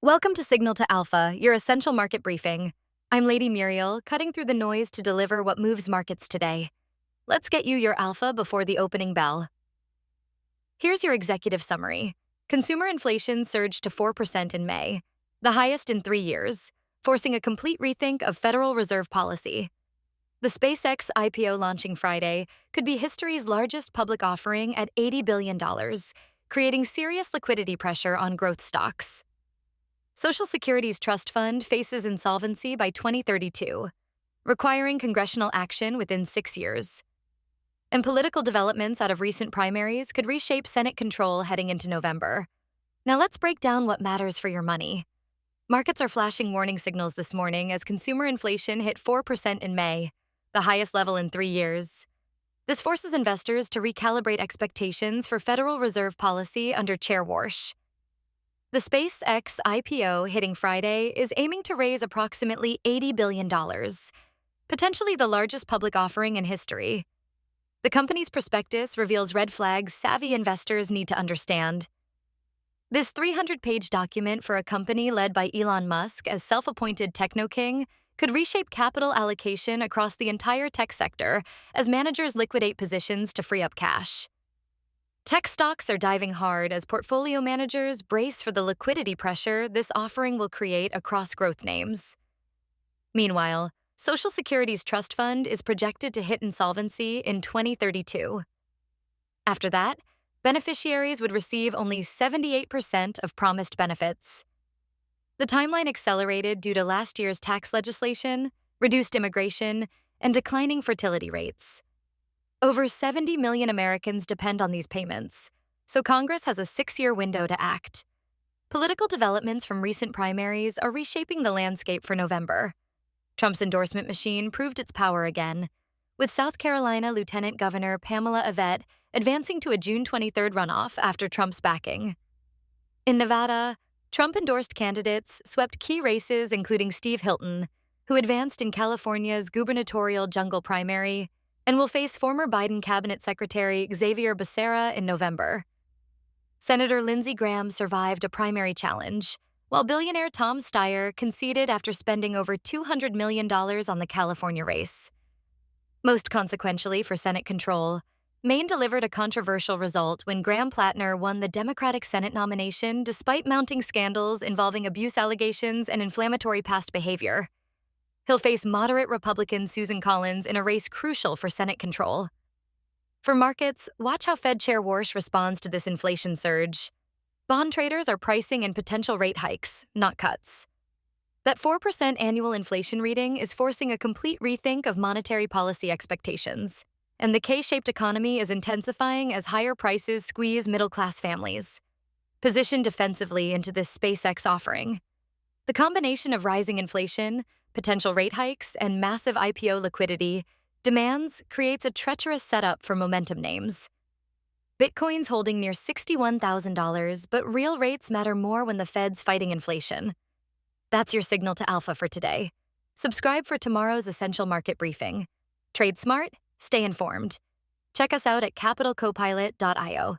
Welcome to Signal to Alpha, your essential market briefing. I'm Lady Muriel, cutting through the noise to deliver what moves markets today. Let's get you your alpha before the opening bell. Here's your executive summary. Consumer inflation surged to 4% in May, the highest in 3 years, forcing a complete rethink of Federal Reserve policy. The SpaceX IPO launching Friday could be history's largest public offering at $80 billion, creating serious liquidity pressure on growth stocks. Social Security's trust fund faces insolvency by 2032, requiring congressional action within 6 years. And political developments out of recent primaries could reshape Senate control heading into November. Now let's break down what matters for your money. Markets are flashing warning signals this morning as consumer inflation hit 4% in May, the highest level in 3 years. This forces investors to recalibrate expectations for Federal Reserve policy under Chair Warsh. The SpaceX IPO hitting Friday is aiming to raise approximately $80 billion, potentially the largest public offering in history. The company's prospectus reveals red flags savvy investors need to understand. This 300-page document for a company led by Elon Musk as self-appointed techno-king could reshape capital allocation across the entire tech sector as managers liquidate positions to free up cash. Tech stocks are diving hard as portfolio managers brace for the liquidity pressure this offering will create across growth names. Meanwhile, Social Security's trust fund is projected to hit insolvency in 2032. After that, beneficiaries would receive only 78% of promised benefits. The timeline accelerated due to last year's tax legislation, reduced immigration, and declining fertility rates. Over 70 million Americans depend on these payments, so Congress has a 6-year window to act. Political developments from recent primaries are reshaping the landscape for November. Trump's endorsement machine proved its power again, with South Carolina Lieutenant Governor Pamela Yvette advancing to a June 23 runoff after Trump's backing. In Nevada, Trump-endorsed candidates swept key races including Steve Hilton, who advanced in California's gubernatorial jungle primary, and will face former Biden Cabinet Secretary Xavier Becerra in November. Senator Lindsey Graham survived a primary challenge, while billionaire Tom Steyer conceded after spending over $200 million on the California race. Most consequentially for Senate control, Maine delivered a controversial result when Graham Plattner won the Democratic Senate nomination despite mounting scandals involving abuse allegations and inflammatory past behavior. He'll face moderate Republican Susan Collins in a race crucial for Senate control. For markets, watch how Fed Chair Warsh responds to this inflation surge. Bond traders are pricing in potential rate hikes, not cuts. That 4% annual inflation reading is forcing a complete rethink of monetary policy expectations, and the K-shaped economy is intensifying as higher prices squeeze middle-class families. Position defensively into this SpaceX offering. The combination of rising inflation, potential rate hikes, and massive IPO liquidity creates a treacherous setup for momentum names. Bitcoin's holding near $61,000, but real rates matter more when the Fed's fighting inflation. That's your signal to alpha for today. Subscribe for tomorrow's essential market briefing. Trade smart, stay informed. Check us out at capitalcopilot.io.